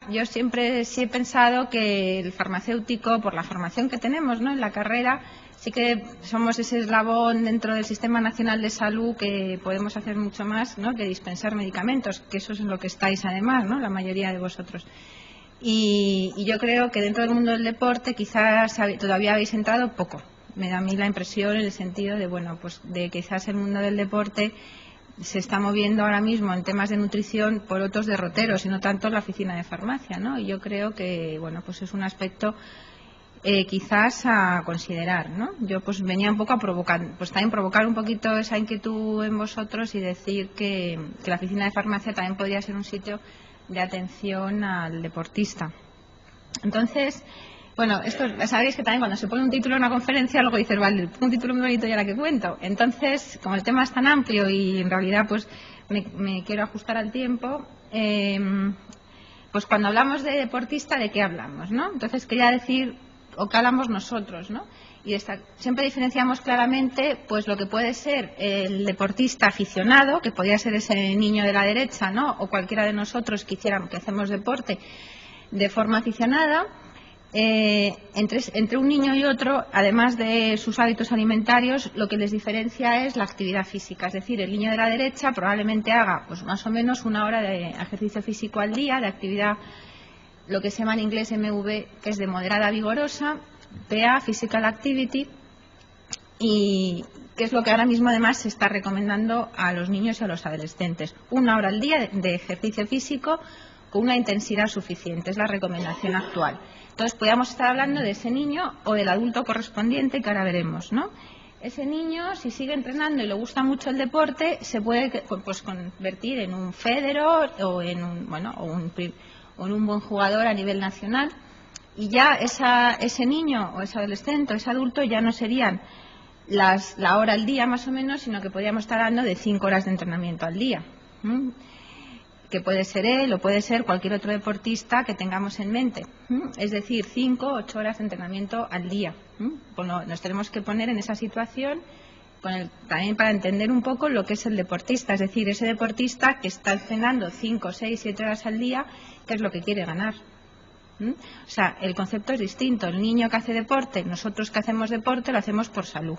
Yo siempre sí he pensado que el farmacéutico, por la formación que tenemos, ¿no?, en la carrera, sí que somos ese eslabón dentro del Sistema Nacional de Salud que podemos hacer mucho más, ¿no?, que dispensar medicamentos, que eso es en lo que estáis además, ¿no?, la mayoría de vosotros. Y yo creo que dentro del mundo del deporte quizás todavía habéis entrado poco. Me da a mí la impresión en el sentido de, bueno, pues de quizás el mundo del deporte se está moviendo ahora mismo en temas de nutrición por otros derroteros y no tanto la oficina de farmacia, ¿no? Y yo creo que, bueno, pues es un aspecto quizás a considerar, ¿no? Yo pues venía un poco a provocar, pues también provocar un poquito esa inquietud en vosotros y decir que la oficina de farmacia también podría ser un sitio de atención al deportista. Entonces, bueno, esto sabéis que también cuando se pone un título en una conferencia luego dices, vale, un título muy bonito y ahora que cuento. Entonces, como el tema es tan amplio y en realidad pues me quiero ajustar al tiempo, pues cuando hablamos de deportista, ¿de qué hablamos, no? Entonces quería decir, o qué hablamos nosotros, ¿no? Y siempre diferenciamos claramente pues lo que puede ser el deportista aficionado, que podría ser ese niño de la derecha, ¿no?, o cualquiera de nosotros que hacemos deporte de forma aficionada. Entre un niño y otro, además de sus hábitos alimentarios, lo que les diferencia es la actividad física. Es decir, el niño de la derecha probablemente haga pues más o menos 1 hora de ejercicio físico al día, de actividad, lo que se llama en inglés MV, que es de moderada a vigorosa, PA, Physical Activity, y que es lo que ahora mismo además se está recomendando a los niños y a los adolescentes. 1 hora al día de ejercicio físico con una intensidad suficiente, es la recomendación actual. Entonces, podríamos estar hablando de ese niño o del adulto correspondiente que ahora veremos, ¿no? Ese niño, si sigue entrenando y le gusta mucho el deporte, se puede pues convertir en un Federer o en un buen jugador a nivel nacional. Y ya ese niño o ese adolescente o ese adulto ya no serían la hora al día más o menos, sino que podríamos estar hablando de 5 horas de entrenamiento al día. Que puede ser él o puede ser cualquier otro deportista que tengamos en mente. Es decir, 5 o 8 horas de entrenamiento al día. Bueno, nos tenemos que poner en esa situación también para entender un poco lo que es el deportista. Es decir, ese deportista que está entrenando 5, 6, 7 horas al día, ¿qué es lo que quiere ganar? O sea, el concepto es distinto. El niño que hace deporte, nosotros que hacemos deporte, lo hacemos por salud.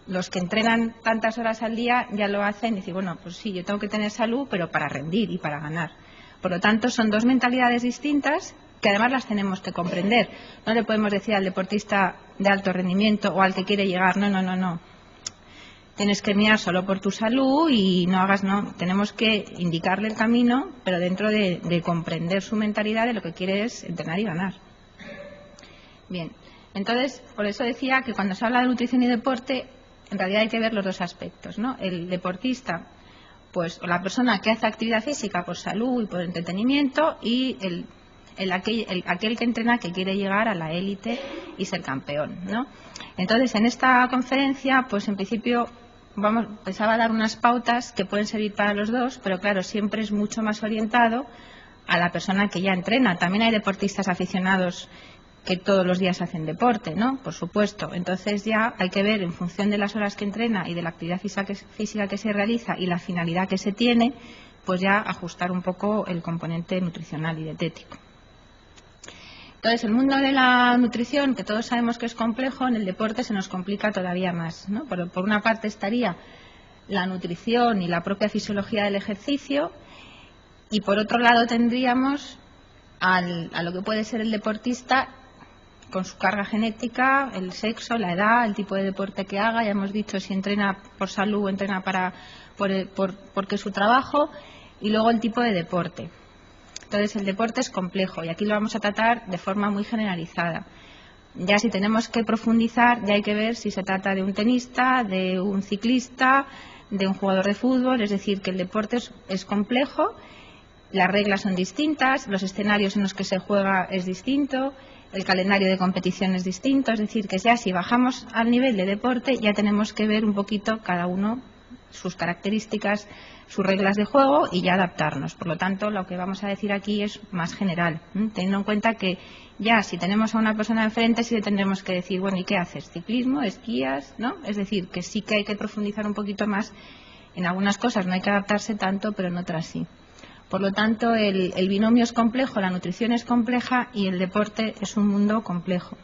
Los que entrenan tantas horas al día ya lo hacen y dicen, bueno, pues sí, yo tengo que tener salud, pero para rendir y para ganar. Por lo tanto, son dos mentalidades distintas que además las tenemos que comprender. No le podemos decir al deportista de alto rendimiento o al que quiere llegar, no. Tienes que mirar solo por tu salud y no. Tenemos que indicarle el camino, pero dentro de comprender su mentalidad de lo que quiere es entrenar y ganar. Bien, entonces, por eso decía que cuando se habla de nutrición y deporte, en realidad hay que ver los dos aspectos, ¿no? El deportista, pues, o la persona que hace actividad física por salud y por entretenimiento, y aquel que entrena que quiere llegar a la élite y ser campeón, ¿no? Entonces, en esta conferencia, pues en principio pensaba dar unas pautas que pueden servir para los dos, pero claro, siempre es mucho más orientado a la persona que ya entrena. También hay deportistas aficionados que todos los días hacen deporte, ¿no? Por supuesto. Entonces ya hay que ver en función de las horas que entrena y de la actividad física que se realiza y la finalidad que se tiene, pues ya ajustar un poco el componente nutricional y dietético. Entonces, el mundo de la nutrición, que todos sabemos que es complejo, en el deporte se nos complica todavía más, ¿no? Por una parte estaría la nutrición y la propia fisiología del ejercicio, y por otro lado tendríamos a lo que puede ser el deportista con su carga genética, el sexo, la edad, el tipo de deporte que haga. Ya hemos dicho si entrena por salud o entrena porque es su trabajo, y luego el tipo de deporte. Entonces, el deporte es complejo y aquí lo vamos a tratar de forma muy generalizada. Ya si tenemos que profundizar, ya hay que ver si se trata de un tenista, de un ciclista, de un jugador de fútbol. Es decir, que el deporte es complejo, las reglas son distintas, los escenarios en los que se juega es distinto, el calendario de competición es distinto. Es decir, que ya si bajamos al nivel de deporte, ya tenemos que ver un poquito cada uno sus características, sus reglas de juego y ya adaptarnos. Por lo tanto, lo que vamos a decir aquí es más general, teniendo en cuenta que ya si tenemos a una persona enfrente sí le tendremos que decir, bueno, ¿y qué haces? ¿Ciclismo? ¿Esquías? ¿No? Es decir, que sí que hay que profundizar un poquito más en algunas cosas, no hay que adaptarse tanto, pero en otras sí. Por lo tanto, el binomio es complejo, la nutrición es compleja y el deporte es un mundo complejo.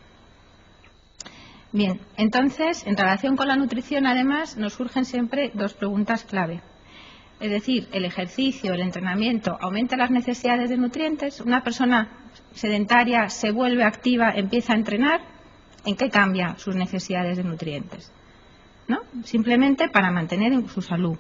Bien, entonces, en relación con la nutrición, además, nos surgen siempre dos preguntas clave. Es decir, ¿el ejercicio, el entrenamiento, aumenta las necesidades de nutrientes? ¿Una persona sedentaria se vuelve activa, empieza a entrenar? ¿En qué cambia sus necesidades de nutrientes? ¿No? Simplemente para mantener su salud.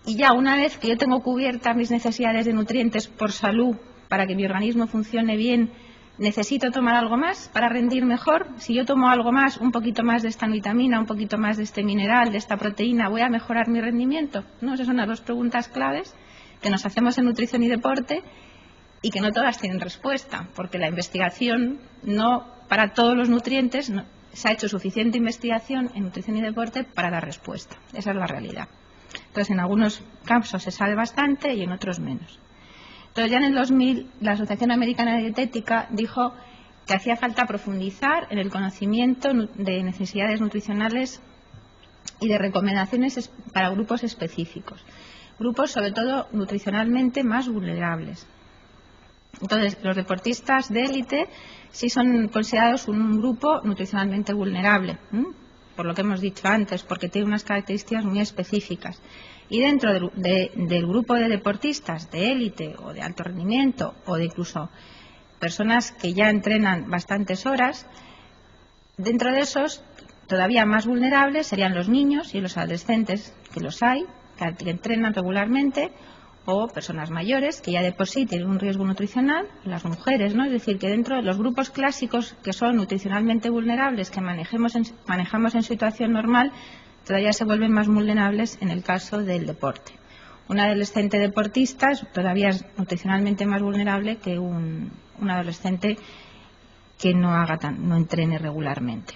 Y ya una vez que yo tengo cubiertas mis necesidades de nutrientes por salud, para que mi organismo funcione bien, ¿necesito tomar algo más para rendir mejor? Si yo tomo algo más, un poquito más de esta vitamina, un poquito más de este mineral, de esta proteína, ¿voy a mejorar mi rendimiento? ¿No? Esas son las dos preguntas claves que nos hacemos en nutrición y deporte y que no todas tienen respuesta, porque la investigación no para todos los nutrientes se ha hecho suficiente investigación en nutrición y deporte para dar respuesta. Esa es la realidad. Entonces, en algunos campos se sabe bastante y en otros menos. Entonces, ya en el 2000, la Asociación Americana de Dietética dijo que hacía falta profundizar en el conocimiento de necesidades nutricionales y de recomendaciones para grupos específicos. Grupos, sobre todo, nutricionalmente más vulnerables. Entonces, los deportistas de élite sí son considerados un grupo nutricionalmente vulnerable, por lo que hemos dicho antes, porque tiene unas características muy específicas. Y dentro del grupo de deportistas de élite o de alto rendimiento o de incluso personas que ya entrenan bastantes horas, dentro de esos todavía más vulnerables serían los niños y los adolescentes, que los hay, que entrenan regularmente, o personas mayores que ya de por sí tienen un riesgo nutricional, las mujeres, ¿no? Es decir, que dentro de los grupos clásicos que son nutricionalmente vulnerables, que manejamos en situación normal, todavía se vuelven más vulnerables en el caso del deporte. Un adolescente deportista todavía es nutricionalmente más vulnerable que un adolescente que no entrene regularmente.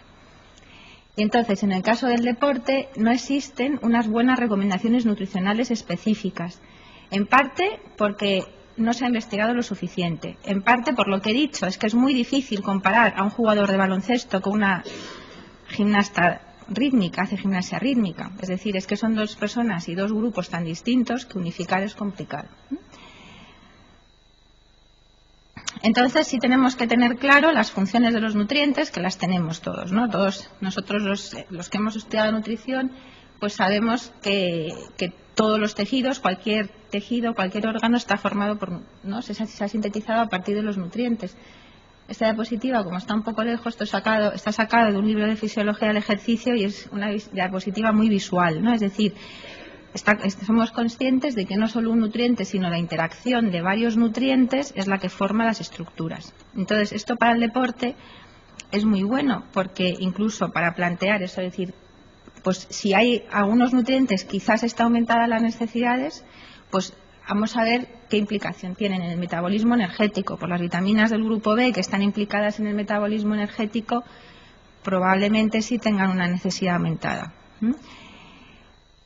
Y entonces, en el caso del deporte, no existen unas buenas recomendaciones nutricionales específicas. En parte porque no se ha investigado lo suficiente. En parte por lo que he dicho, es que es muy difícil comparar a un jugador de baloncesto con una gimnasta rítmica, hace gimnasia rítmica. Es decir, es que son dos personas y dos grupos tan distintos que unificar es complicado. Entonces, sí tenemos que tener claro las funciones de los nutrientes, que las tenemos todos, ¿no? Todos nosotros los que hemos estudiado nutrición, pues sabemos que todos los tejidos, cualquier tejido, cualquier órgano está formado por, ¿no? Se ha sintetizado a partir de los nutrientes. Esta diapositiva, como está un poco lejos, está sacado de un libro de fisiología del ejercicio y es una diapositiva muy visual, ¿no? Es decir, somos conscientes de que no solo un nutriente, sino la interacción de varios nutrientes es la que forma las estructuras. Entonces, esto para el deporte es muy bueno, porque incluso para plantear eso, es decir, pues si hay algunos nutrientes, quizás está aumentada las necesidades, pues vamos a ver qué implicación tienen en el metabolismo energético. Por las vitaminas del grupo B que están implicadas en el metabolismo energético, probablemente sí tengan una necesidad aumentada.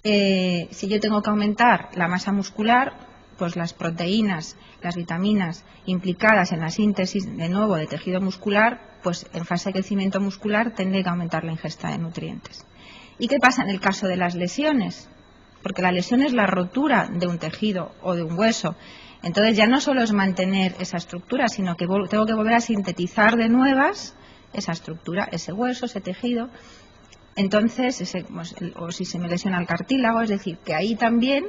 Si yo tengo que aumentar la masa muscular, pues las proteínas, las vitaminas implicadas en la síntesis de nuevo de tejido muscular, pues en fase de crecimiento muscular tendré que aumentar la ingesta de nutrientes. ¿Y qué pasa en el caso de las lesiones? Porque la lesión es la rotura de un tejido o de un hueso. Entonces ya no solo es mantener esa estructura, sino que tengo que volver a sintetizar de nuevas esa estructura, ese hueso, ese tejido. Entonces, o si se me lesiona el cartílago, es decir, que ahí también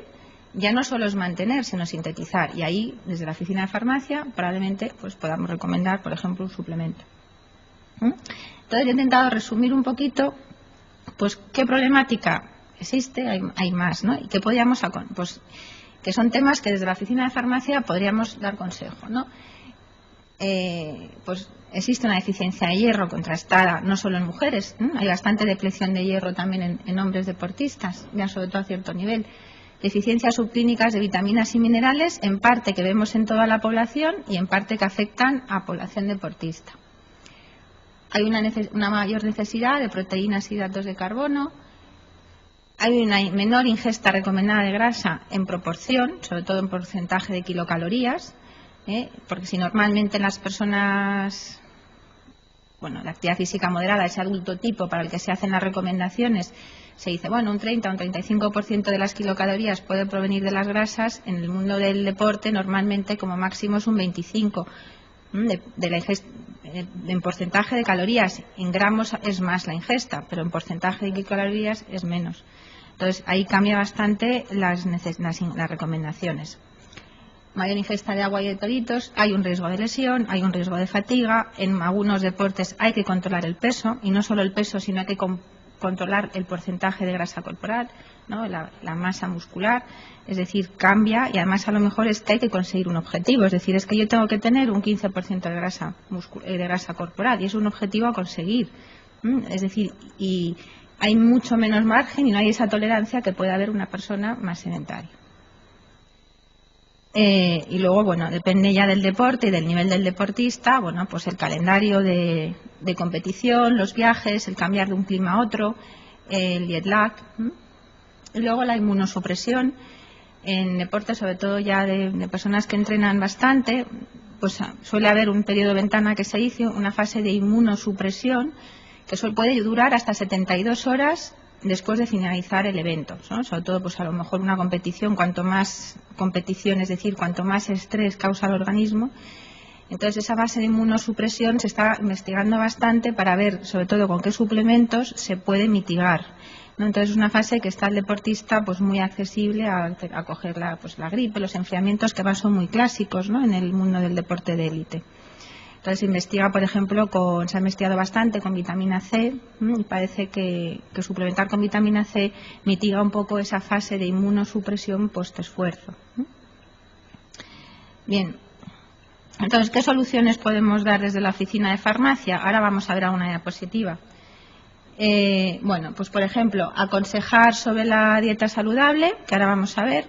ya no solo es mantener, sino sintetizar. Y ahí, desde la oficina de farmacia, probablemente pues podamos recomendar, por ejemplo, un suplemento. Entonces, he intentado resumir un poquito pues qué problemática existe, hay más, ¿no? Y que podríamos, pues que son temas que desde la oficina de farmacia podríamos dar consejo, ¿no? Pues existe una deficiencia de hierro contrastada no solo en mujeres, ¿no? Hay bastante depleción de hierro también en hombres deportistas, ya sobre todo a cierto nivel. Deficiencias subclínicas de vitaminas y minerales, en parte que vemos en toda la población y en parte que afectan a población deportista. Hay una mayor necesidad de proteínas y hidratos de carbono. Hay una menor ingesta recomendada de grasa en proporción, sobre todo en porcentaje de kilocalorías, porque si normalmente las personas, de actividad física moderada, ese adulto tipo para el que se hacen las recomendaciones, se dice, bueno, un 30 o un 35% de las kilocalorías puede provenir de las grasas. En el mundo del deporte normalmente como máximo es un 25% de la ingesta, en porcentaje de calorías. En gramos es más la ingesta, pero en porcentaje de kilocalorías es menos. Entonces ahí cambia bastante las recomendaciones. Mayor ingesta de agua y de toritos, hay un riesgo de lesión, hay un riesgo de fatiga. En algunos deportes hay que controlar el peso, y no solo el peso, sino hay que controlar el porcentaje de grasa corporal, ¿no? la masa muscular. Es decir, cambia, y además a lo mejor es que hay que conseguir un objetivo. Es decir, es que yo tengo que tener un 15% de grasa corporal, y es un objetivo a conseguir. Es decir, y hay mucho menos margen y no hay esa tolerancia que puede haber una persona más sedentaria. Y luego, bueno, depende ya del deporte y del nivel del deportista, bueno, pues el calendario de competición, los viajes, el cambiar de un clima a otro, el jet lag. Y luego la inmunosupresión. En deportes, sobre todo ya de personas que entrenan bastante, pues suele haber un periodo de ventana que se dice, una fase de inmunosupresión, que puede durar hasta 72 horas después de finalizar el evento, ¿no? Sobre todo, pues a lo mejor una competición, cuanto más competición, es decir, cuanto más estrés causa al organismo. Entonces esa fase de inmunosupresión se está investigando bastante para ver, sobre todo, con qué suplementos se puede mitigar, ¿no? Entonces es una fase que está el deportista pues muy accesible a coger la gripe, los enfriamientos que son muy clásicos, ¿no? En el mundo del deporte de élite. Entonces se investiga, por ejemplo, se ha investigado bastante con vitamina C, y parece que suplementar con vitamina C mitiga un poco esa fase de inmunosupresión post-esfuerzo. Bien, entonces, ¿qué soluciones podemos dar desde la oficina de farmacia? Ahora vamos a ver una diapositiva. Bueno, pues por ejemplo, aconsejar sobre la dieta saludable, que ahora vamos a ver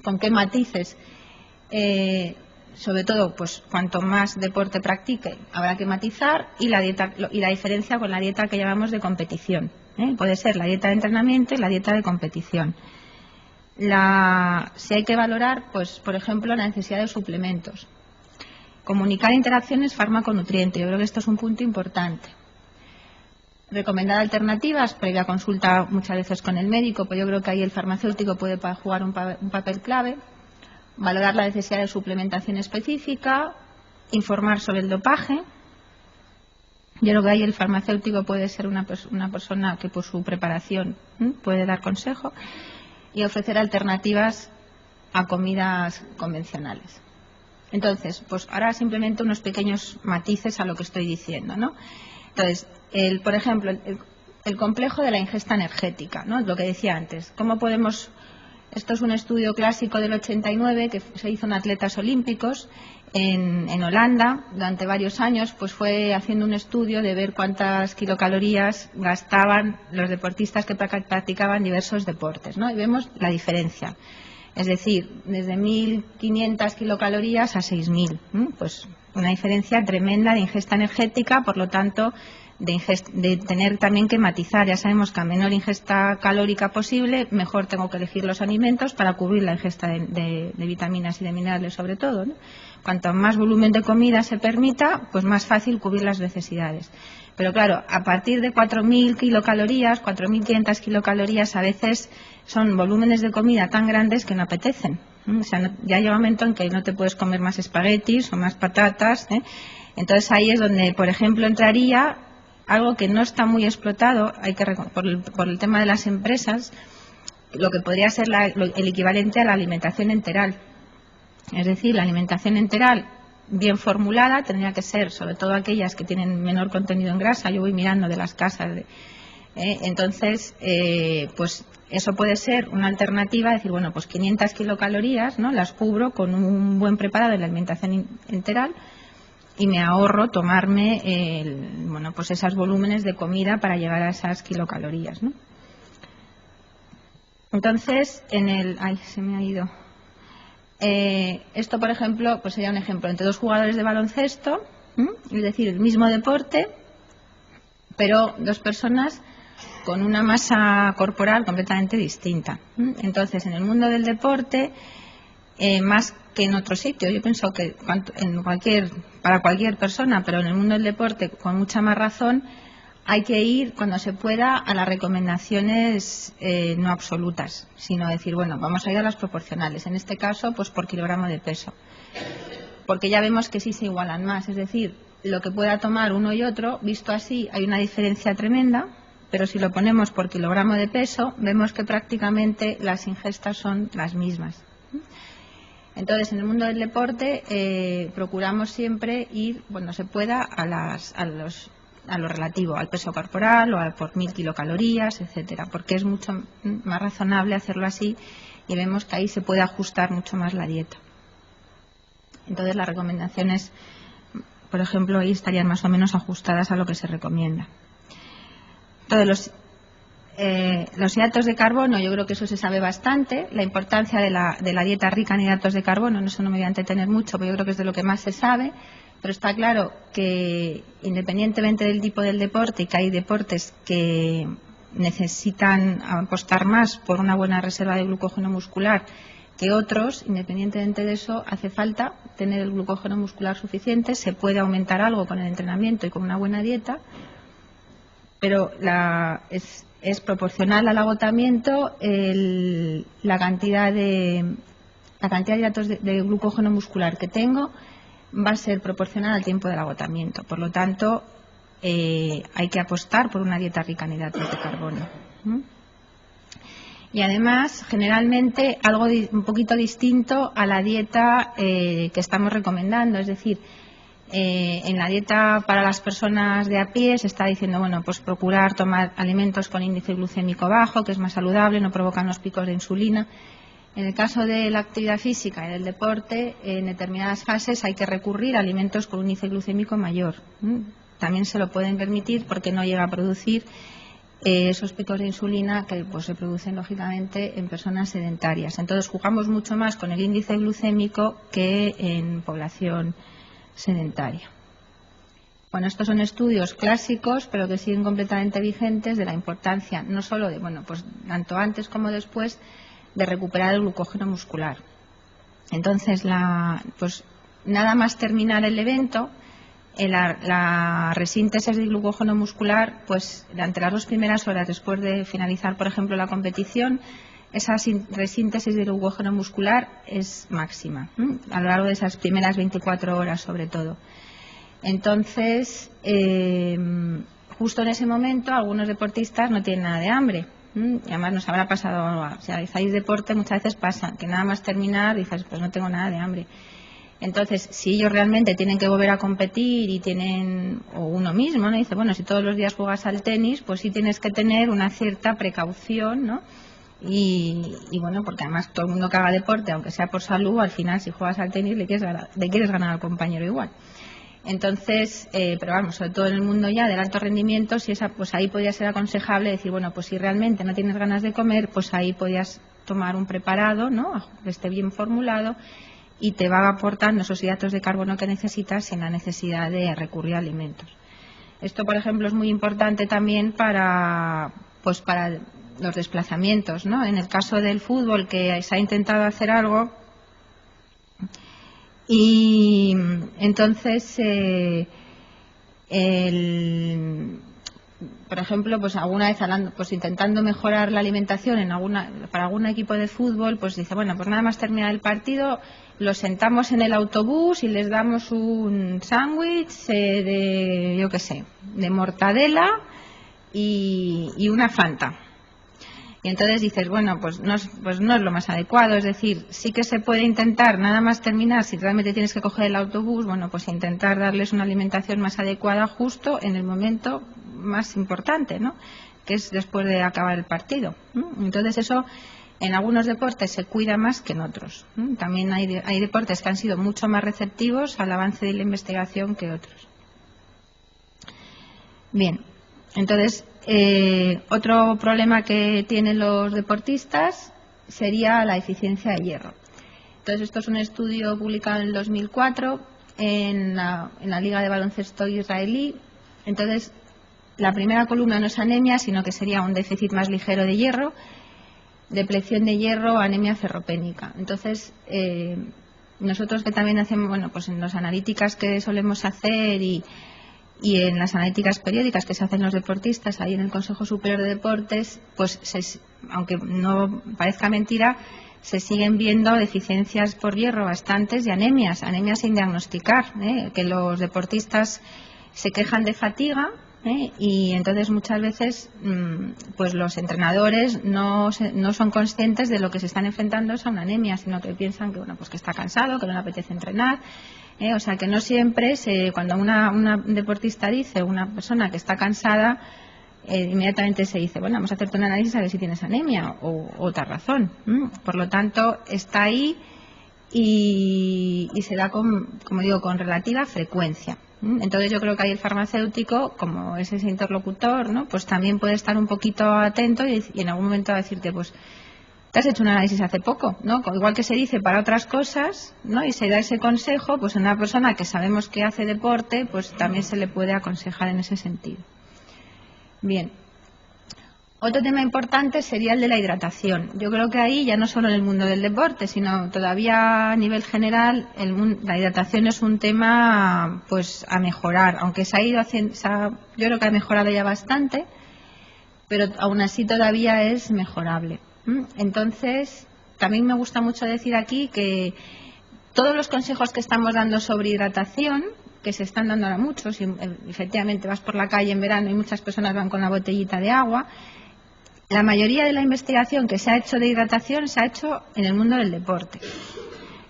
con qué matices. Sobre todo, pues cuanto más deporte practique habrá que matizar, y la diferencia con la dieta que llamamos de competición. Puede ser la dieta de entrenamiento y la dieta de competición. Si hay que valorar, pues por ejemplo, la necesidad de suplementos. Comunicar interacciones fármaco-nutriente. Yo creo que esto es un punto importante. Recomendar alternativas previa consulta muchas veces con el médico, pues yo creo que ahí el farmacéutico puede jugar un papel clave. Valorar la necesidad de suplementación específica, informar sobre el dopaje. Yo creo que ahí el farmacéutico puede ser una persona que por su preparación puede dar consejo, y ofrecer alternativas a comidas convencionales. Entonces, pues ahora simplemente unos pequeños matices a lo que estoy diciendo, ¿no? Entonces, por ejemplo, el complejo de la ingesta energética, ¿no? Lo que decía antes. ¿Cómo podemos...? Esto es un estudio clásico del 89 que se hizo en atletas olímpicos en Holanda durante varios años. Pues fue haciendo un estudio de ver cuántas kilocalorías gastaban los deportistas que practicaban diversos deportes, ¿no? Y vemos la diferencia. Es decir, desde 1.500 kilocalorías a 6.000. Pues una diferencia tremenda de ingesta energética, por lo tanto, de tener también que matizar. Ya sabemos que a menor ingesta calórica posible, mejor tengo que elegir los alimentos para cubrir la ingesta de vitaminas y de minerales, sobre todo, ¿no? Cuanto más volumen de comida se permita, pues más fácil cubrir las necesidades. Pero claro, a partir de 4.000 kilocalorías, 4.500 kilocalorías, a veces son volúmenes de comida tan grandes que no apetecen. O sea, ya llega un momento en que no te puedes comer más espaguetis o más patatas, ¿eh? Entonces ahí es donde, por ejemplo, entraría algo que no está muy explotado, por el tema de las empresas, lo que podría ser el equivalente a la alimentación enteral. Es decir, la alimentación enteral bien formulada tendría que ser, sobre todo aquellas que tienen menor contenido en grasa. Yo voy mirando de las casas. Entonces, pues eso puede ser una alternativa, decir, bueno, pues 500 kilocalorías, ¿no? Las cubro con un buen preparado de la alimentación enteral, y me ahorro tomarme pues esos volúmenes de comida para llegar a esas kilocalorías, ¿no? Entonces, se me ha ido. Esto, por ejemplo, pues sería un ejemplo entre dos jugadores de baloncesto, es decir, el mismo deporte, pero dos personas con una masa corporal completamente distinta. Entonces, en el mundo del deporte, más que en otro sitio, yo pienso que para cualquier persona, pero en el mundo del deporte con mucha más razón, hay que ir, cuando se pueda, a las recomendaciones no absolutas, sino decir, bueno, vamos a ir a las proporcionales. En este caso, pues por kilogramo de peso. Porque ya vemos que sí se igualan más. Es decir, lo que pueda tomar uno y otro, visto así, hay una diferencia tremenda, pero si lo ponemos por kilogramo de peso, vemos que prácticamente las ingestas son las mismas. Entonces, en el mundo del deporte procuramos siempre ir, cuando se pueda, a lo relativo, al peso corporal o por 1000 kilocalorías, etcétera, porque es mucho más razonable hacerlo así y vemos que ahí se puede ajustar mucho más la dieta. Entonces, las recomendaciones, por ejemplo, ahí estarían más o menos ajustadas a lo que se recomienda. Entonces, los hidratos de carbono, yo creo que eso se sabe bastante. La importancia de la dieta rica en hidratos de carbono, en eso no me voy a entretener mucho, porque yo creo que es de lo que más se sabe. Pero está claro que, independientemente del tipo del deporte, y que hay deportes que necesitan apostar más por una buena reserva de glucógeno muscular que otros, independientemente de eso, hace falta tener el glucógeno muscular suficiente. Se puede aumentar algo con el entrenamiento y con una buena dieta, pero es proporcional al agotamiento la cantidad de hidratos de glucógeno muscular que tengo va a ser proporcional al tiempo del agotamiento. Por lo tanto, hay que apostar por una dieta rica en hidratos de carbono. Y además, generalmente, algo un poquito distinto a la dieta que estamos recomendando. Es decir, en la dieta para las personas de a pie se está diciendo, bueno, pues procurar tomar alimentos con índice glucémico bajo, que es más saludable, no provocan los picos de insulina. En el caso de la actividad física y del deporte, en determinadas fases hay que recurrir a alimentos con un índice glucémico mayor. También se lo pueden permitir porque no llega a producir esos picos de insulina que pues se producen lógicamente en personas sedentarias. Entonces jugamos mucho más con el índice glucémico que en población sedentaria. Bueno, estos son estudios clásicos, pero que siguen completamente vigentes, de la importancia no solo de, bueno, pues tanto antes como después, de recuperar el glucógeno muscular. Entonces, pues nada más terminar el evento, la resíntesis del glucógeno muscular, pues durante las 2 primeras horas después de finalizar, por ejemplo, la competición, esa resíntesis del glucógeno muscular es máxima, a lo largo de esas primeras 24 horas sobre todo. Entonces, justo en ese momento, algunos deportistas no tienen nada de hambre. Y además nos habrá pasado, si realizáis deporte, muchas veces pasa que nada más terminar dices, pues no tengo nada de hambre. Entonces, si ellos realmente tienen que volver a competir y o uno mismo, ¿no? Dice, bueno, si todos los días juegas al tenis, pues sí tienes que tener una cierta precaución, ¿no? Y bueno, porque además todo el mundo que haga deporte, aunque sea por salud, al final si juegas al tenis le quieres ganar al compañero igual. Entonces, pero vamos, sobre todo en el mundo ya del alto rendimiento, pues ahí podría ser aconsejable decir, bueno, pues si realmente no tienes ganas de comer, pues ahí podías tomar un preparado, ¿no?, que esté bien formulado y te va aportando esos hidratos de carbono que necesitas sin la necesidad de recurrir a alimentos. Esto, por ejemplo, es muy importante también para los desplazamientos, ¿no? En el caso del fútbol, que se ha intentado hacer algo, y entonces por ejemplo, pues alguna vez pues intentando mejorar la alimentación para algún equipo de fútbol, pues dice, bueno, pues nada más terminar el partido, los sentamos en el autobús y les damos un sándwich de mortadela y una Fanta. Y entonces dices, bueno, pues no es lo más adecuado. Es decir, sí que se puede intentar, nada más terminar, si realmente tienes que coger el autobús, bueno, pues intentar darles una alimentación más adecuada justo en el momento más importante, ¿no?, que es después de acabar el partido. Entonces eso en algunos deportes se cuida más que en otros. También hay deportes que han sido mucho más receptivos al avance de la investigación que otros. Bien, entonces otro problema que tienen los deportistas sería la deficiencia de hierro. Entonces esto es un estudio publicado en el 2004 en la Liga de Baloncesto Israelí. Entonces la primera columna no es anemia, sino que sería un déficit más ligero de hierro, depleción de hierro, anemia ferropénica. Entonces nosotros que también hacemos, bueno, pues en las analíticas que solemos hacer y y en las analíticas periódicas que se hacen los deportistas ahí en el Consejo Superior de Deportes, pues aunque no parezca mentira, se siguen viendo deficiencias por hierro bastantes y anemias sin diagnosticar, que los deportistas se quejan de fatiga, y entonces muchas veces pues los entrenadores no son conscientes de lo que se están enfrentando es a una anemia, sino que piensan que bueno, pues que está cansado, que no le apetece entrenar, o sea que no siempre cuando una deportista dice, una persona que está cansada, inmediatamente se dice, bueno, vamos a hacerte un análisis a ver si tienes anemia o otra razón. Por lo tanto, está ahí y se da como digo, con relativa frecuencia. Entonces yo creo que ahí el farmacéutico, como es ese interlocutor, ¿no? Pues también puede estar un poquito atento y en algún momento va a decirte, pues te has hecho un análisis hace poco, ¿no? Igual que se dice para otras cosas, ¿no? Y se da ese consejo, pues a una persona que sabemos que hace deporte, pues también se le puede aconsejar en ese sentido. Bien. Otro tema importante sería el de la hidratación. Yo creo que ahí ya no solo en el mundo del deporte, sino todavía a nivel general, la hidratación es un tema pues a mejorar, aunque se ha ido haciendo, yo creo que ha mejorado ya bastante, pero aún así todavía es mejorable. Entonces, también me gusta mucho decir aquí que todos los consejos que estamos dando sobre hidratación, que se están dando ahora muchos, y efectivamente vas por la calle en verano y muchas personas van con la botellita de agua, la mayoría de la investigación que se ha hecho de hidratación se ha hecho en el mundo del deporte.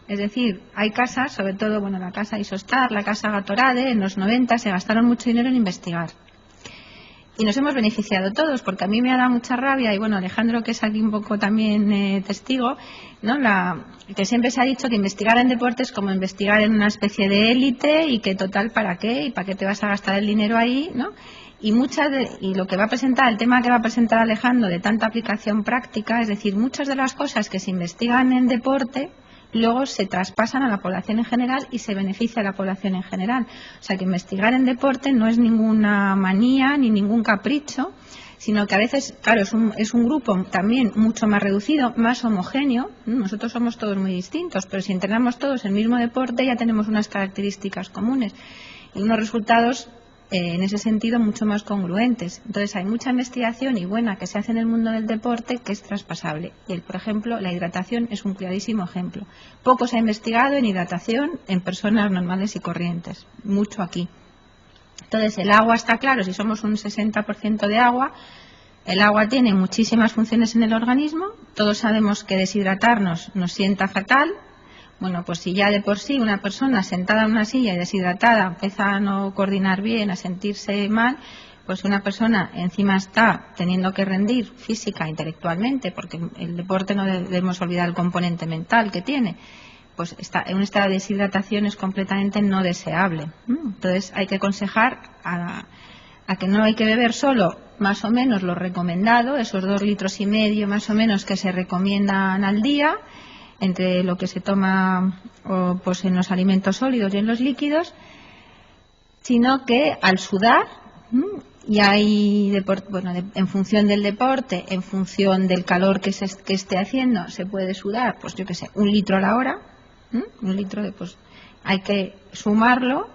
Es decir, hay casas, sobre todo, bueno, la casa Isostar, la casa Gatorade, en los 90 se gastaron mucho dinero en investigar. Y nos hemos beneficiado todos, porque a mí me ha dado mucha rabia, y bueno, Alejandro, que es aquí un poco también testigo, ¿no? Que siempre se ha dicho que investigar en deportes es como investigar en una especie de élite, y que total, ¿para qué? ¿Y para qué te vas a gastar el dinero ahí? ¿No? Y lo que va a presentar, el tema que va a presentar Alejandro de tanta aplicación práctica, es decir, muchas de las cosas que se investigan en deporte luego se traspasan a la población en general y se beneficia a la población en general. O sea que investigar en deporte no es ninguna manía ni ningún capricho, sino que a veces, claro, es un grupo también mucho más reducido, más homogéneo. Nosotros somos todos muy distintos, pero si entrenamos todos el mismo deporte ya tenemos unas características comunes y unos resultados en ese sentido mucho más congruentes. Entonces hay mucha investigación y buena que se hace en el mundo del deporte que es traspasable. Y por ejemplo, la hidratación es un clarísimo ejemplo. Poco se ha investigado en hidratación en personas normales y corrientes, mucho aquí. Entonces el agua está claro, si somos un 60% de agua, el agua tiene muchísimas funciones en el organismo. Todos sabemos que deshidratarnos nos sienta fatal. Bueno, pues si ya de por sí una persona sentada en una silla y deshidratada empieza a no coordinar bien, a sentirse mal, pues una persona encima está teniendo que rendir física e intelectualmente, porque el deporte no debemos olvidar el componente mental que tiene, pues está en un estado de deshidratación es completamente no deseable. Entonces hay que aconsejar a que no hay que beber solo más o menos lo recomendado, esos 2,5 litros más o menos que se recomiendan al día, entre lo que se toma pues en los alimentos sólidos y en los líquidos, sino que al sudar, y hay en función del deporte, en función del calor que esté haciendo, se puede sudar, pues yo qué sé, 1 litro a la hora, 1 litro pues hay que sumarlo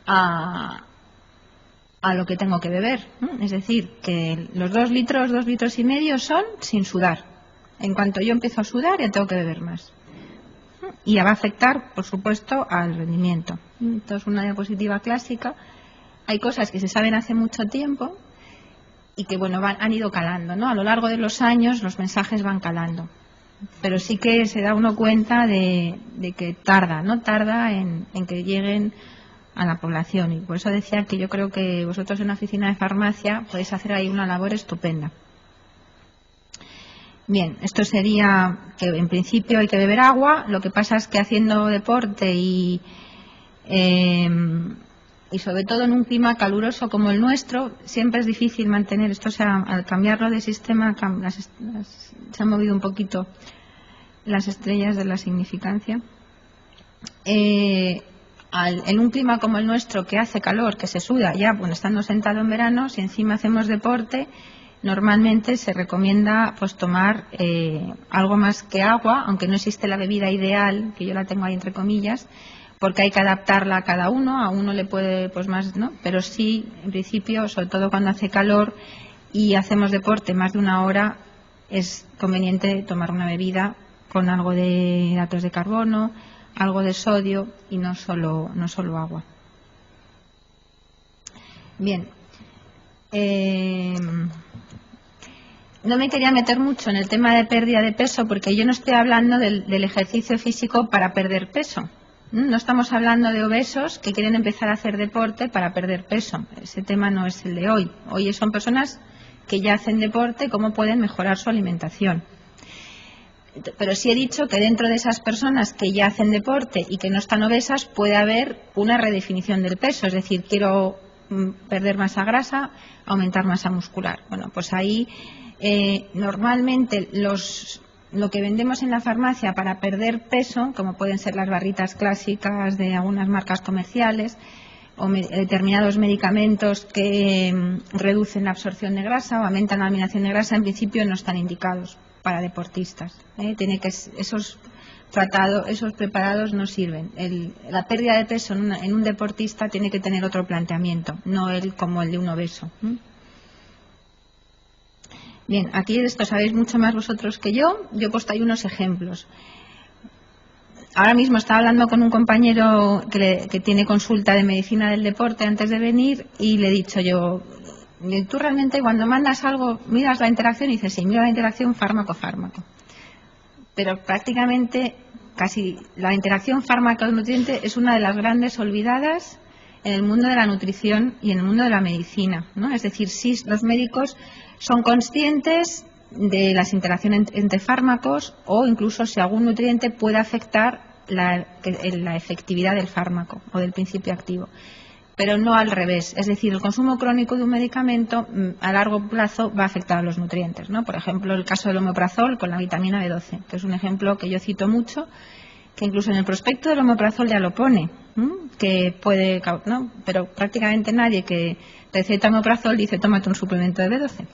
a lo que tengo que beber, es decir, que los 2 litros y medio son sin sudar. En cuanto yo empiezo a sudar, ya tengo que beber más. Y va a afectar, por supuesto, al rendimiento. Esto es una diapositiva clásica. Hay cosas que se saben hace mucho tiempo y que, bueno, han ido calando, ¿no? A lo largo de los años los mensajes van calando. Pero sí que se da uno cuenta de que tarda en que lleguen a la población. Y por eso decía que yo creo que vosotros en una oficina de farmacia podéis hacer ahí una labor estupenda. Bien, esto sería que en principio hay que beber agua. Lo que pasa es que haciendo deporte y sobre todo en un clima caluroso como el nuestro, siempre es difícil mantener esto. O sea, al cambiarlo de sistema, se han movido un poquito las estrellas de la significancia. En un clima como el nuestro, que hace calor, que se suda, ya bueno, estando sentado en verano, si encima hacemos deporte, normalmente se recomienda pues tomar algo más que agua, aunque no existe la bebida ideal, que yo la tengo ahí entre comillas, porque hay que adaptarla a cada uno, a uno le puede pues más, ¿no? Pero sí, en principio, sobre todo cuando hace calor y hacemos deporte más de 1 hora, es conveniente tomar una bebida con algo de hidratos de carbono, algo de sodio y no solo agua. Bien. No me quería meter mucho en el tema de pérdida de peso porque yo no estoy hablando del ejercicio físico para perder peso. No estamos hablando de obesos que quieren empezar a hacer deporte para perder peso. Ese tema no es el de hoy. Hoy son personas que ya hacen deporte, cómo pueden mejorar su alimentación. Pero sí he dicho que dentro de esas personas que ya hacen deporte y que no están obesas puede haber una redefinición del peso. Es decir, quiero perder masa grasa, aumentar masa muscular. Bueno, pues ahí normalmente lo que vendemos en la farmacia para perder peso, como pueden ser las barritas clásicas de algunas marcas comerciales o determinados medicamentos que reducen la absorción de grasa o aumentan la eliminación de grasa, en principio no están indicados para deportistas. Esos preparados no sirven. La pérdida de peso en un deportista tiene que tener otro planteamiento, no como el de un obeso. Bien, aquí de esto sabéis mucho más vosotros que yo. Yo he puesto ahí unos ejemplos. Ahora mismo estaba hablando con un compañero que tiene consulta de medicina del deporte antes de venir y le he dicho yo, tú realmente cuando mandas algo miras la interacción y dices, sí, mira la interacción fármaco-fármaco. Pero prácticamente casi la interacción fármaco-nutriente es una de las grandes olvidadas en el mundo de la nutrición y en el mundo de la medicina, ¿no? Es decir, sí, los médicos son conscientes de las interacciones entre fármacos o incluso si algún nutriente puede afectar la efectividad del fármaco o del principio activo, pero no al revés. Es decir, el consumo crónico de un medicamento a largo plazo va a afectar a los nutrientes, ¿no? Por ejemplo, el caso del omeprazol con la vitamina B12, que es un ejemplo que yo cito mucho, que incluso en el prospecto del omeprazol ya lo pone, que puede, ¿no? Pero prácticamente nadie que receta omeprazol dice tómate un suplemento de B12,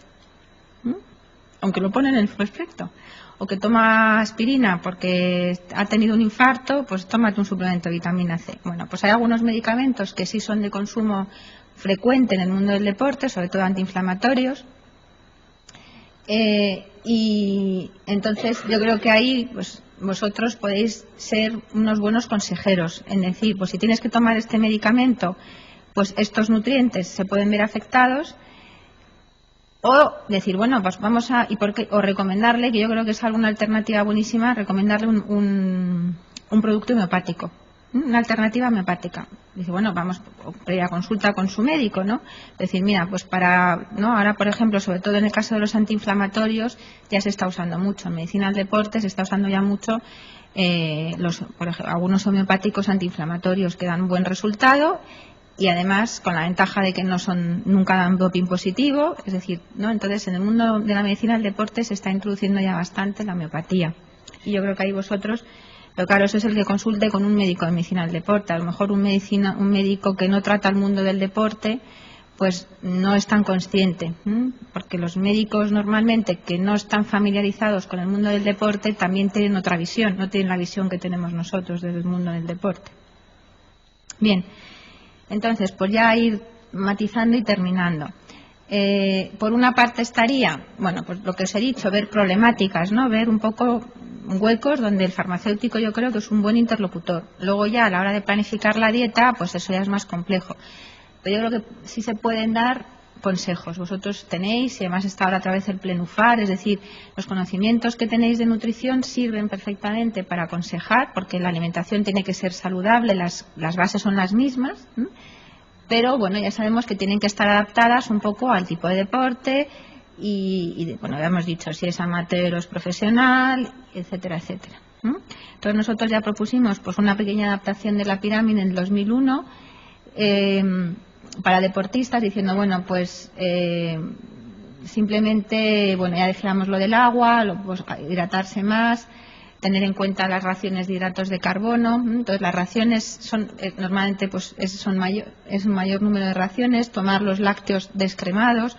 aunque lo pone en el prospecto. O que toma aspirina porque ha tenido un infarto, pues tómate un suplemento de vitamina C. Bueno, pues hay algunos medicamentos que sí son de consumo frecuente en el mundo del deporte, sobre todo antiinflamatorios. Y entonces yo creo que ahí pues vosotros podéis ser unos buenos consejeros en decir, pues si tienes que tomar este medicamento, pues estos nutrientes se pueden ver afectados. O decir, bueno, pues vamos a, o recomendarle, que yo creo que es alguna alternativa buenísima, recomendarle un producto homeopático, una alternativa homeopática. Dice, bueno, vamos a consulta con su médico, ¿no? Decir, mira, pues ahora por ejemplo, sobre todo en el caso de los antiinflamatorios, ya se está usando mucho. En medicina del deporte se está usando ya mucho por ejemplo, algunos homeopáticos antiinflamatorios que dan un buen resultado. Y además con la ventaja de que nunca dan doping positivo, es decir, ¿no? Entonces en el mundo de la medicina del deporte se está introduciendo ya bastante la homeopatía. Y yo creo que ahí vosotros, pero claro, eso es el que consulte con un médico de medicina del deporte. A lo mejor un médico que no trata el mundo del deporte, pues no es tan consciente, porque los médicos normalmente que no están familiarizados con el mundo del deporte también tienen otra visión, no tienen la visión que tenemos nosotros del mundo del deporte. Bien. Entonces, pues ya ir matizando y terminando. Por una parte estaría, bueno, pues lo que os he dicho, ver problemáticas, ¿no? Ver un poco huecos donde el farmacéutico yo creo que es un buen interlocutor. Luego ya a la hora de planificar la dieta, pues eso ya es más complejo. Pero yo creo que sí se pueden dar consejos. Vosotros tenéis, y además está ahora a través del Plenufar, es decir, los conocimientos que tenéis de nutrición sirven perfectamente para aconsejar, porque la alimentación tiene que ser saludable, las bases son las mismas, pero bueno, ya sabemos que tienen que estar adaptadas un poco al tipo de deporte y bueno, ya hemos dicho si es amateur o es profesional, etcétera, etcétera. Entonces nosotros ya propusimos pues una pequeña adaptación de la pirámide en el 2001 para deportistas, diciendo, bueno, pues simplemente, bueno, ya decíamos lo del agua, pues, hidratarse más, tener en cuenta las raciones de hidratos de carbono. Entonces las raciones son normalmente pues es un mayor número de raciones, tomar los lácteos descremados,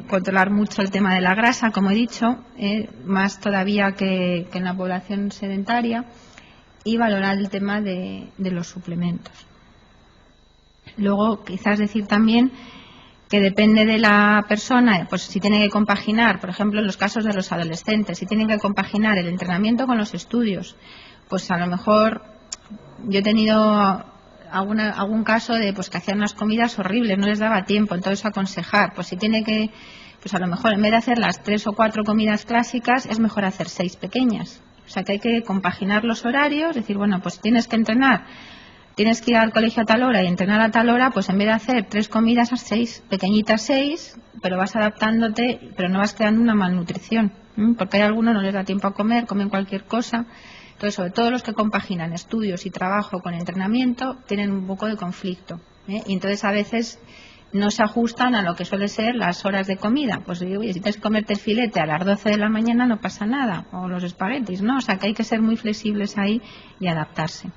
controlar mucho el tema de la grasa, como he dicho, más todavía que en la población sedentaria. y valorar el tema de los suplementos. Luego, quizás decir también que depende de la persona, pues si tiene que compaginar, por ejemplo, en los casos de los adolescentes, si tienen que compaginar el entrenamiento con los estudios, pues a lo mejor yo he tenido algún caso de pues que hacían unas comidas horribles, no les daba tiempo, entonces aconsejar, pues si tiene que, pues a lo mejor en vez de hacer las 3 o 4 comidas clásicas, es mejor hacer 6 pequeñas. O sea que hay que compaginar los horarios, decir, bueno, pues tienes que entrenar, tienes que ir al colegio a tal hora y entrenar a tal hora, pues en vez de hacer 3 comidas, haz 6, pequeñitas 6, pero vas adaptándote, pero no vas creando una malnutrición, porque hay algunos no les da tiempo a comer, comen cualquier cosa. Entonces, sobre todo los que compaginan estudios y trabajo con entrenamiento, tienen un poco de conflicto, y entonces a veces no se ajustan a lo que suele ser las horas de comida. Pues digo, oye, si tienes que comerte el filete a las 12 de la mañana no pasa nada, o los espaguetis, ¿no? O sea que hay que ser muy flexibles ahí y adaptarse.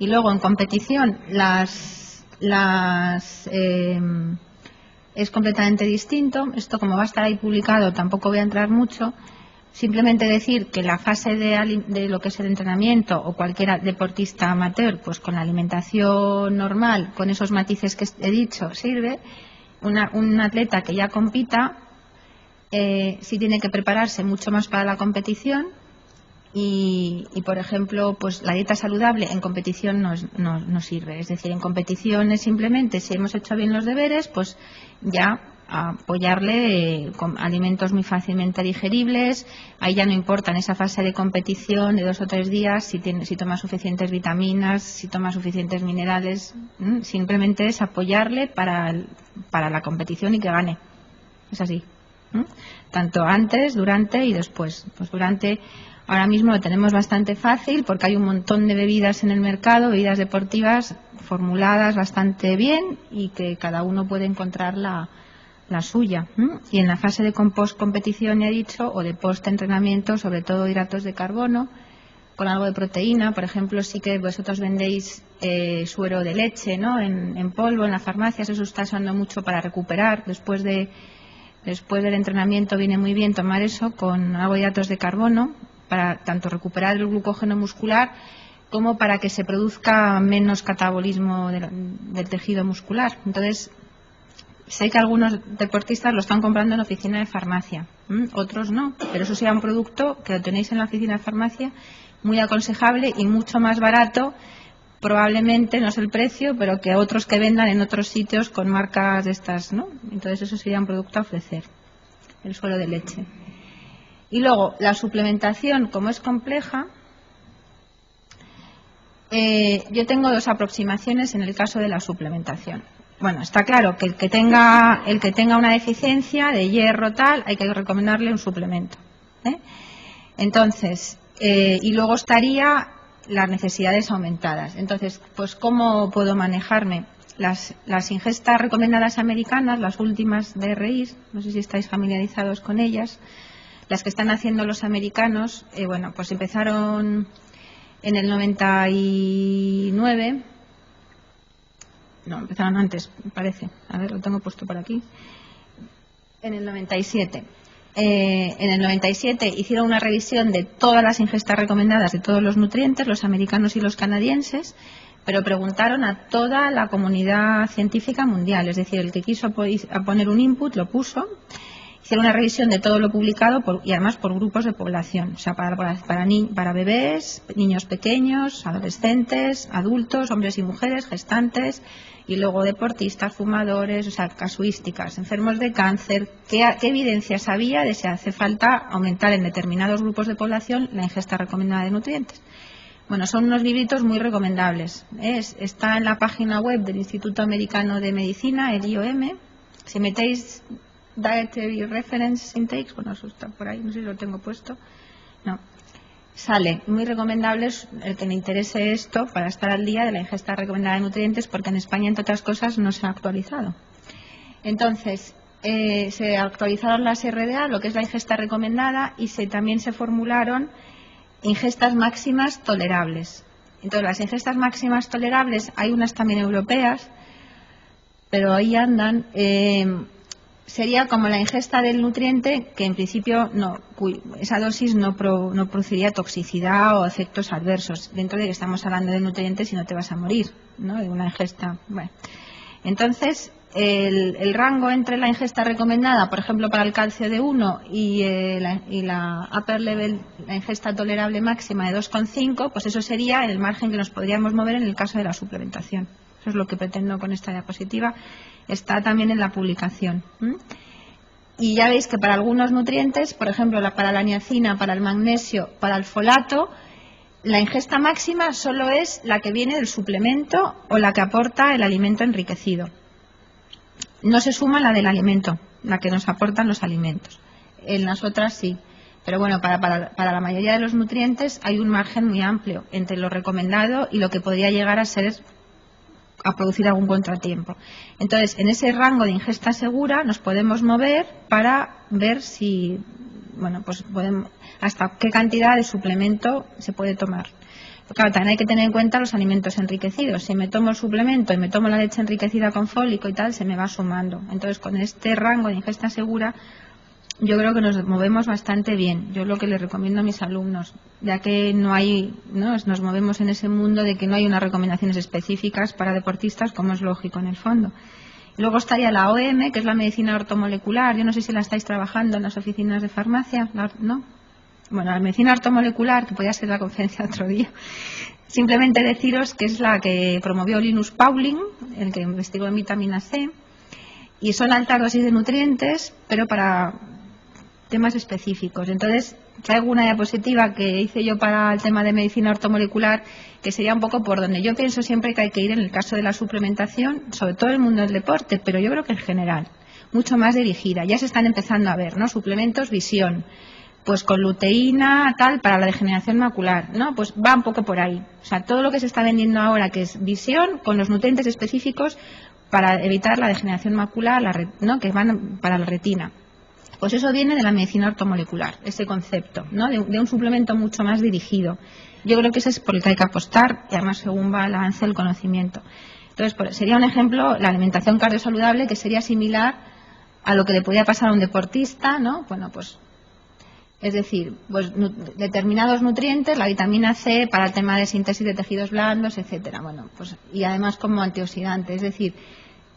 Y luego en competición es completamente distinto. Esto, como va a estar ahí publicado, tampoco voy a entrar mucho. Simplemente decir que la fase de lo que es el entrenamiento o cualquier deportista amateur, pues con la alimentación normal, con esos matices que he dicho, sirve. Un atleta que ya compita sí tiene que prepararse mucho más para la competición. Y por ejemplo, pues la dieta saludable en competición no sirve. Es decir, en competición es simplemente, si hemos hecho bien los deberes, pues ya apoyarle con alimentos muy fácilmente digeribles. Ahí ya no importa en esa fase de competición de 2 o 3 días si toma suficientes vitaminas, si toma suficientes minerales. Simplemente es apoyarle para la competición y que gane. Es así. Tanto antes, durante y después. Pues durante, ahora mismo lo tenemos bastante fácil porque hay un montón de bebidas en el mercado, bebidas deportivas formuladas bastante bien y que cada uno puede encontrar la suya. Y en la fase de post-competición, ya he dicho, o de post-entrenamiento, sobre todo hidratos de carbono, con algo de proteína. Por ejemplo, sí que vosotros vendéis suero de leche, ¿no? En polvo, en la farmacia, eso se está usando mucho para recuperar. Después del entrenamiento viene muy bien tomar eso con algo de hidratos de carbono, para tanto recuperar el glucógeno muscular como para que se produzca menos catabolismo del tejido muscular. Entonces, sé que algunos deportistas lo están comprando en oficina de farmacia, otros no, pero eso sería un producto que lo tenéis en la oficina de farmacia, muy aconsejable y mucho más barato, probablemente, no es el precio, pero que otros que vendan en otros sitios con marcas de estas, ¿no? Entonces eso sería un producto a ofrecer, el suero de leche. Y luego, la suplementación, como es compleja, yo tengo 2 aproximaciones en el caso de la suplementación. Bueno, está claro que el que tenga una deficiencia de hierro tal, hay que recomendarle un suplemento. Entonces, y luego estaría las necesidades aumentadas. Entonces, pues ¿cómo puedo manejarme? Las ingestas recomendadas americanas, las últimas de RIS, no sé si estáis familiarizados con ellas, las que están haciendo los americanos, bueno, pues empezaron en el 99. No, empezaron antes, me parece. A ver, lo tengo puesto por aquí. En el 97. En el 97 hicieron una revisión de todas las ingestas recomendadas de todos los nutrientes, los americanos y los canadienses, pero preguntaron a toda la comunidad científica mundial. Es decir, el que quiso poner un input lo puso. Hicieron una revisión de todo lo publicado y además por grupos de población, o sea, para bebés, niños pequeños, adolescentes, adultos, hombres y mujeres, gestantes, y luego deportistas, fumadores, o sea, casuísticas, enfermos de cáncer. ¿Qué evidencias había de si hace falta aumentar en determinados grupos de población la ingesta recomendada de nutrientes? Bueno, son unos libritos muy recomendables. Está en la página web del Instituto Americano de Medicina, el IOM. Si metéis Dietary Reference Intakes, bueno, eso está por ahí, no sé si lo tengo puesto. No. Sale, muy recomendables el que le interese esto para estar al día de la ingesta recomendada de nutrientes, porque en España, entre otras cosas, no se ha actualizado. Entonces, se actualizaron las RDA, lo que es la ingesta recomendada, y también se formularon ingestas máximas tolerables. Entonces, las ingestas máximas tolerables, hay unas también europeas, pero ahí andan. sería como la ingesta del nutriente, que en principio esa dosis no produciría toxicidad o efectos adversos, dentro de que estamos hablando de nutrientes y no te vas a morir, ¿no?, de una ingesta. Bueno, entonces el rango entre la ingesta recomendada, por ejemplo para el calcio de 1 y la upper level, la ingesta tolerable máxima de 2,5, pues eso sería el margen que nos podríamos mover en el caso de la suplementación. Eso es lo que pretendo con esta diapositiva. Está también en la publicación. Y ya veis que para algunos nutrientes, por ejemplo para la niacina, para el magnesio, para el folato, la ingesta máxima solo es la que viene del suplemento o la que aporta el alimento enriquecido. No se suma la del alimento, la que nos aportan los alimentos. En las otras sí. Pero bueno, para la mayoría de los nutrientes hay un margen muy amplio entre lo recomendado y lo que podría llegar a producir algún contratiempo. Entonces, en ese rango de ingesta segura nos podemos mover para ver si, bueno, pues hasta qué cantidad de suplemento se puede tomar. Pero claro, también hay que tener en cuenta los alimentos enriquecidos. Si me tomo el suplemento y me tomo la leche enriquecida con fólico y tal, se me va sumando. Entonces, con este rango de ingesta segura, yo creo que nos movemos bastante bien. Yo lo que les recomiendo a mis alumnos, ya que nos movemos en ese mundo de que no hay unas recomendaciones específicas para deportistas, como es lógico en el fondo. Y luego estaría la OM, que es la medicina ortomolecular. Yo no sé si la estáis trabajando en las oficinas de farmacia, ¿no? Bueno, la medicina ortomolecular, que podría ser la conferencia otro día, simplemente deciros que es la que promovió Linus Pauling, el que investigó en vitamina C, y son altas dosis de nutrientes, pero para temas específicos. Entonces, traigo una diapositiva que hice yo para el tema de medicina ortomolecular, que sería un poco por donde yo pienso siempre que hay que ir en el caso de la suplementación, sobre todo en el mundo del deporte, pero yo creo que en general, mucho más dirigida. Ya se están empezando a ver, ¿no?, suplementos visión, pues con luteína, tal, para la degeneración macular, ¿no? Pues va un poco por ahí. O sea, todo lo que se está vendiendo ahora, que es visión, con los nutrientes específicos para evitar la degeneración macular, ¿no?, que van para la retina. Pues eso viene de la medicina ortomolecular, ese concepto, ¿no?, de un suplemento mucho más dirigido. Yo creo que ese es por el que hay que apostar, y además según va el avance del conocimiento. Entonces, sería un ejemplo la alimentación cardiosaludable, que sería similar a lo que le podría pasar a un deportista, ¿no? Bueno, pues es decir, pues determinados nutrientes, la vitamina C para el tema de síntesis de tejidos blandos, etcétera. Bueno, pues y además como antioxidante, es decir,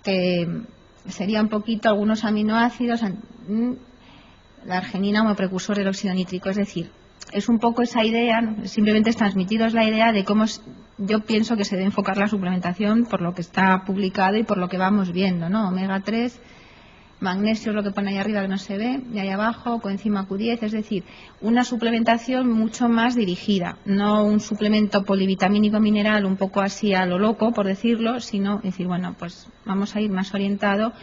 que sería un poquito algunos aminoácidos, la arginina como precursor del óxido nítrico, es decir, es un poco esa idea, simplemente es transmitiros la idea de cómo yo pienso que se debe enfocar la suplementación por lo que está publicado y por lo que vamos viendo, ¿no? Omega 3, magnesio es lo que pone ahí arriba que no se ve, y ahí abajo coenzima Q10, es decir, una suplementación mucho más dirigida, no un suplemento polivitamínico mineral un poco así a lo loco, por decirlo, sino decir, bueno, pues vamos a ir más orientado,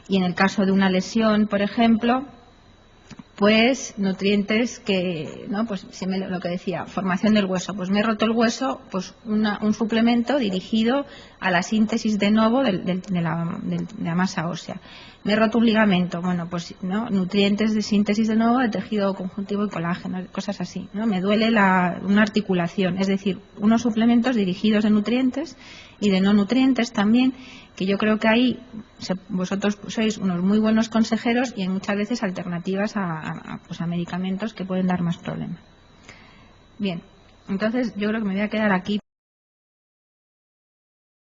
y en el caso de una lesión, por ejemplo, pues nutrientes que, ¿no?, pues lo que decía, formación del hueso, pues me he roto el hueso, pues un suplemento dirigido a la síntesis de nuevo de la masa ósea. Me he roto un ligamento, bueno, pues no, nutrientes de síntesis de nuevo de tejido conjuntivo y colágeno, cosas así, ¿no? Me duele una articulación, es decir, unos suplementos dirigidos de nutrientes y de no nutrientes también, que yo creo que ahí vosotros sois unos muy buenos consejeros y hay muchas veces alternativas pues a medicamentos que pueden dar más problemas. Bien, entonces yo creo que me voy a quedar aquí